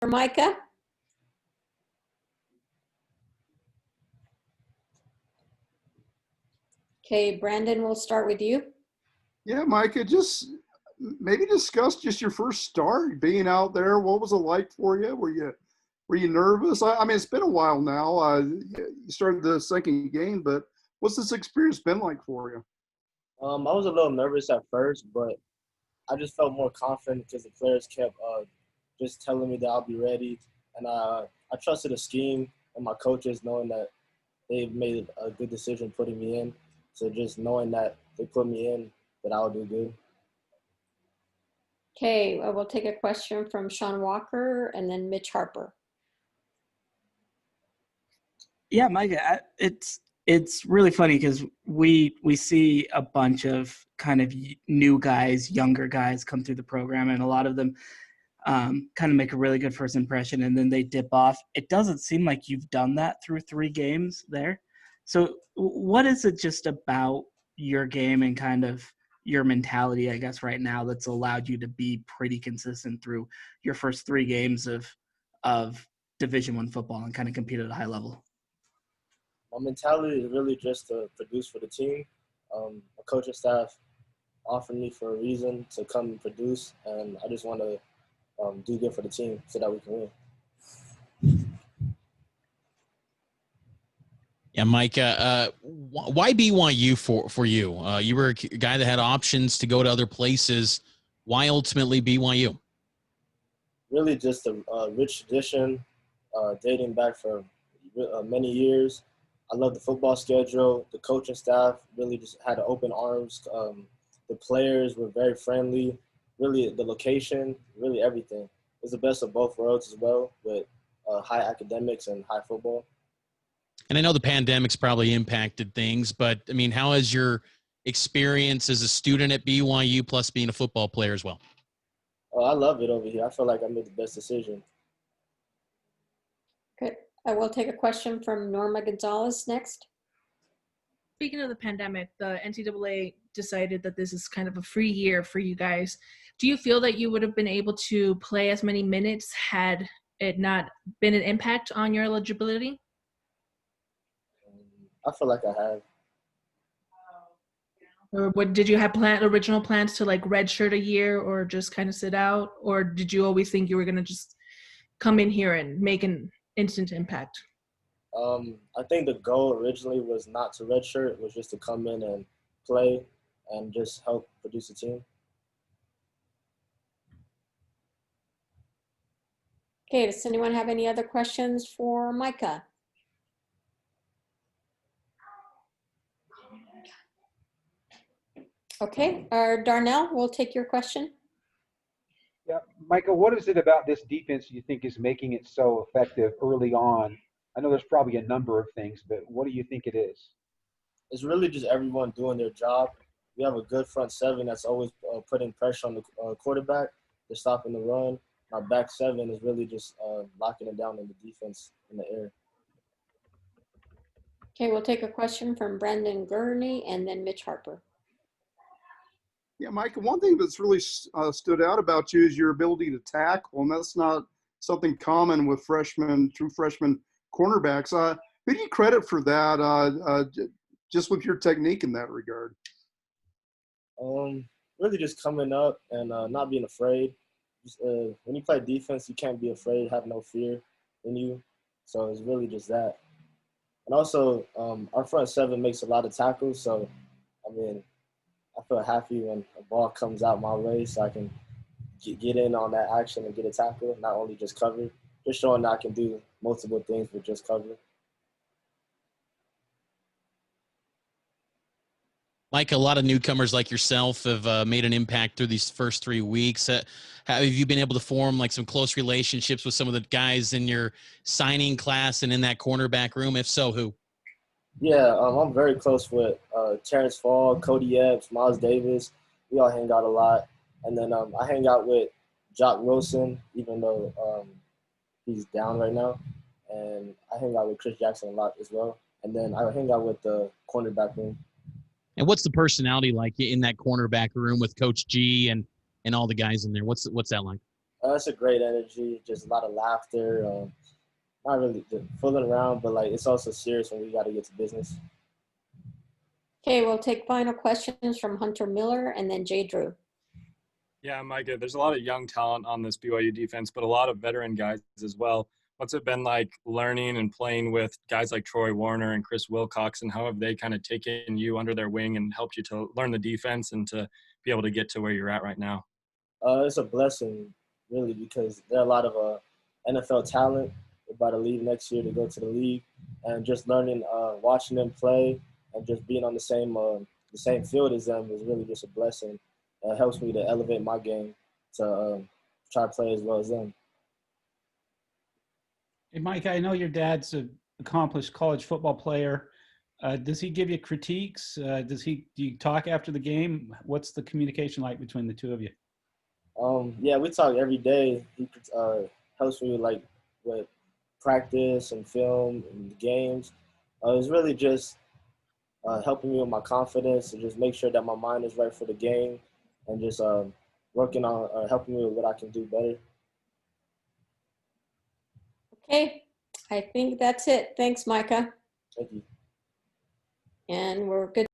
for Micah? Okay, Brandon, we'll start with you. Yeah, Micah, just maybe discuss just your first start, being out there. What was it like for you? Were you nervous? I mean, it's been a while now. You started the second game, but what's this experience been like for you? I was a little nervous at first, but I just felt more confident because the players kept just telling me that I'll be ready. And I trusted the scheme and my coaches, knowing that they've made a good decision putting me in. So just knowing that they put me in, that I'll do good. Okay, we'll take a question from Sean Walker and then Mitch Harper. Yeah, Micah, it's really funny because we see a bunch of kind of new guys, younger guys come through the program, and a lot of them kind of make a really good first impression, and then they dip off. It doesn't seem like you've done that through 3 games there. So what is it just about your game and kind of your mentality, I guess, right now that's allowed you to be pretty consistent through your first 3 games of Division I football and kind of compete at a high level? My mentality is really just to produce for the team. My coaching staff offered me for a reason to come and produce, and I just want to do good for the team so that we can win. Yeah, Micah, why BYU for you? You were a guy that had options to go to other places. Why ultimately BYU? Really just a rich tradition dating back for many years. I love the football schedule. The coaching staff really just had open arms. The players were very friendly. Really, the location, really everything. It's the best of both worlds as well, with high academics and high football. And I know the pandemic's probably impacted things, but, I mean, how has your experience as a student at BYU plus being a football player as well? I love it over here. I feel like I made the best decision. Good. I will take a question from Norma Gonzalez next. Speaking of the pandemic, the NCAA decided that this is kind of a free year for you guys. Do you feel that you would have been able to play as many minutes had it not been an impact on your eligibility? I feel like I have. Or did you have original plans to like redshirt a year or just kind of sit out? Or did you always think you were going to just come in here and make an instant impact? I think the goal originally was not to redshirt, it was just to come in and play and just help produce a team. Okay, does anyone have any other questions for Micah? Okay, Darnell, we'll take your question. Yeah, Michael, what is it about this defense you think is making it so effective early on? I know there's probably a number of things, but what do you think it is? It's really just everyone doing their job. We have a good front seven that's always putting pressure on the quarterback. They're stopping the run. Our back seven is really just locking it down in the defense in the air. Okay, we'll take a question from Brendan Gurney and then Mitch Harper. Yeah, Mike, one thing that's really stood out about you is your ability to tackle, and that's not something common with true freshman cornerbacks. Who do you credit for that, just with your technique in that regard? Really just coming up and not being afraid. Just, when you play defense, you can't be afraid, have no fear in you. So it's really just that. And also, our front seven makes a lot of tackles, so, I mean, I feel happy when a ball comes out my way so I can get in on that action and get a tackle, not only just cover. Just showing that I can do multiple things with just cover. Mike, a lot of newcomers like yourself have made an impact through these first 3 weeks. Have you been able to form like some close relationships with some of the guys in your signing class and in that cornerback room? If so, who? Yeah, I'm very close with Terrence Fall, Cody Epps, Miles Davis. We all hang out a lot. And then I hang out with Jock Wilson, even though he's down right now. And I hang out with Chris Jackson a lot as well. And then I hang out with the cornerback room. And what's the personality like in that cornerback room with Coach G and all the guys in there? What's that like? It's a great energy, just a lot of laughter. Not really fooling around, but like it's also serious when we got to get to business. Okay, we'll take final questions from Hunter Miller and then Jay Drew. Yeah, Micah, there's a lot of young talent on this BYU defense, but a lot of veteran guys as well. What's it been like learning and playing with guys like Troy Warner and Chris Wilcox, and how have they kind of taken you under their wing and helped you to learn the defense and to be able to get to where you're at right now? It's a blessing, really, because there are a lot of NFL talent about to leave next year to go to the league, and just learning, watching them play, and just being on the same field as them is really just a blessing. It helps me to elevate my game to try to play as well as them. Hey, Mike, I know your dad's an accomplished college football player. Does he give you critiques? Do you talk after the game? What's the communication like between the two of you? Yeah, we talk every day. He helps me with practice and film and games. It's really just helping me with my confidence and just make sure that my mind is right for the game, and just working on helping me with what I can do better. Okay, I think that's it. Thanks, Micah. Thank you. And we're good.